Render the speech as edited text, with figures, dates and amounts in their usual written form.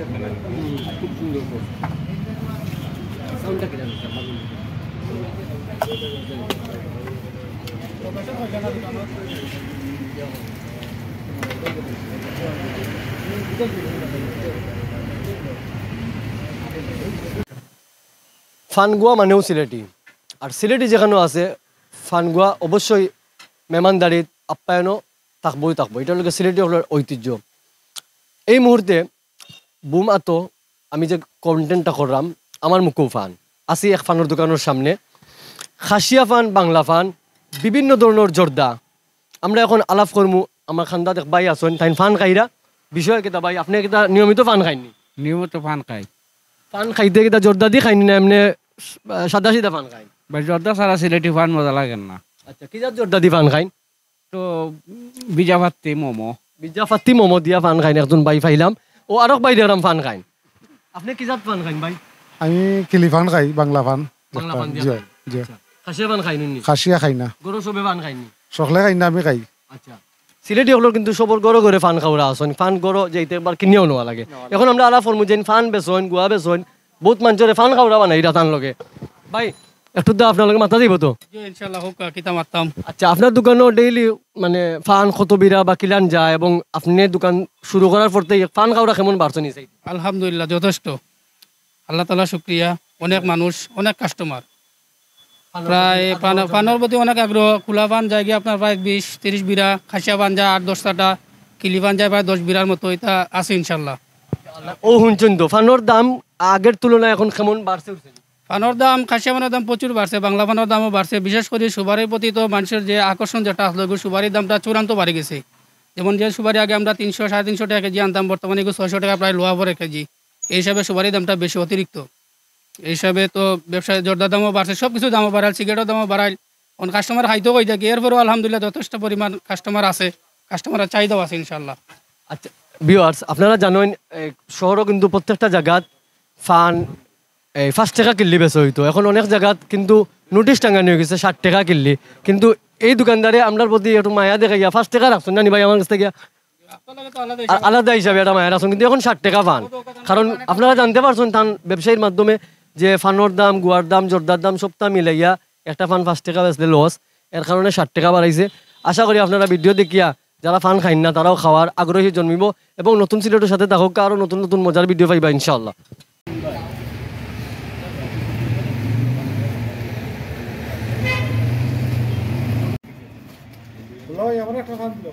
খুব সুন্দর সাউন্ডটা কি জানো ফানগুয়া মানেও সিলেটি আর সিলেটি যেখানেও আছে ফানগুয়া অবশ্যই মেহমানদারিত আপ্যায়নও থাকবো এটা হলো সিলেটি হলের ঐতিহ্য। এই মুহূর্তে বুম আতো আমি যে কন্টেন্টটা করলাম আমার মুখেও ফান আসি এক ফানের দোকানের সামনে খাসিয়া ফান বাংলা ফান বিভিন্ন ধরনের জর্দা আমরা এখন আলাপ করমু আমার খান্দা দেখ ভাই আসেন তাই ফান খাইরা বিষয় কেতা ভাই আপনি কেতা নিয়মিত ফান খাইনি? নিয়মিত ফান খাই। ফান খাইতে কেতা জর্দা দিয়ে খাইনি না এমনি সাদা সিধা ফান খাই? ভাই জর্দা ছাড়া সিলেটি ফান মজা লাগে না। আচ্ছা কি জাত জর্দা দিয়ে ফান খাইন? তো বিজাভাত্তি মোমো বিজাফাত্তি মোমো দিয়া ফান খাইন একজন ভাই পাইলাম ও আরো ভাই দেরাম ফান খাইন। আপনি কি জাত ফান খাইন ভাই? আমি কিলি ফান খাই বাংলা ফান। বাংলা ফান দিয়া আচ্ছা খাসিয়া ফান খাইনি নি? খাসিয়া খাই না, গরু সবে ফান খাইনি? সকলে খাই না, আমি খাই। আচ্ছা সিলেটি হলো কিন্তু সবর গরো করে ফান খাওয়া আসন ফান গরো যেতে একবার কিনিও নেওয়া লাগে। এখন আমরা আলাপ ফরমু যেন ফান বেসন গুয়া বেসন বহুত মানুষের ফান খাওয়া বানাই রাতান লগে। ভাই একটু তো আপনার লগে মাথা দিব তো? ইনশাআল্লাহ হোক কিতা মারতাম। আচ্ছা আপনার দোকানও ডেইলি মানে ফান কত বিরা বা কিলান যায় এবং আপনি দোকান শুরু করার পর থেকে ফান খাওয়া কেমন বাড়ছে নিছে? আলহামদুলিল্লাহ যথেষ্ট, আল্লাহ তাআলা শুকরিয়া। অনেক মানুষ অনেক কাস্টমার প্রায় পানের প্রতি অনেক আগ্রহ। খোলা পান যায় গিয়ে আপনার প্রায় 20-30 বিরা, খাসিয়া পান যায় 8-10টা, কিলি পান যায় প্রায় 10 বিরার মতো। এটা আছে ইনশাল্লাহ। ও শুনছেন তো ফানোর দাম আগের তুলনায় এখন কেমন বাড়ছে? পানের দাম খাসিয়া পানের দাম প্রচুর বাড়ছে, বাংলা পানের দামও বাড়ছে। বিশেষ করে সুপারির প্রতি তো মানুষের যে আকর্ষণ যেটা আসলো, সুপারির দামটা চূড়ান্ত বাড়ে গেছে। যেমন যে সুপারি আগে আমরা 300-350 টাকা কেজি আনতাম, বর্তমানে 600 টাকা প্রায় লোয়া পরে কেজি। এই হিসাবে সুপারির দামটা বেশি অতিরিক্ত। এই হিসাবে তো ব্যবসায় জর্দার দামও বাড়ছে, সব কিছু দামও বাড়াল, সিগারেটের দামও বাড়াল। অন কাস্টমার হাইতেও হয়ে থাকে, এরপরেও আলহামদুলিল্লাহ যথেষ্ট পরিমাণ কাস্টমার আছে, কাস্টমারের চাহিদাও আছে ইনশাল্লাহ। আচ্ছা ভিউয়ার্স আপনারা জানেন শহরও কিন্তু প্রত্যেকটা জায়গাত ফান 5 টাকা কিল্লি বেচা হইতো, এখন অনেক জায়গাত কিন্তু নোটিশ টাঙ্গানি হয়ে গেছে 60 টাকা কিল্লি। কিন্তু এই দোকানদারে আপনার প্রতি একটু মায়া দেখাইয়া 5 টাকা রাখছেন জানি ভাই আমার কাছ থেকে আলাদা হিসাবে একটা মায়া রাখছেন, কিন্তু এখন 60 টাকা ফান। কারণ আপনারা জানতে পারছেন তান ব্যবসায়ীর মাধ্যমে যে ফানোর দাম গুয়ার দাম জর্দার দাম সবটা মিলাইয়া একটা ফান 5 টাকা বেচলে লস, এর কারণে 60 টাকা বাড়াইছে। আশা করি আপনারা ভিডিও দেখিয়া যারা ফান খাইন না তারাও খাওয়ার আগ্রহী জন্মিব এবং নতুন সিলেটের সাথে থাকুক আরও নতুন নতুন মজার ভিডিও পাইবা ইনশাআল্লাহ। আমার একটা ফান দিল।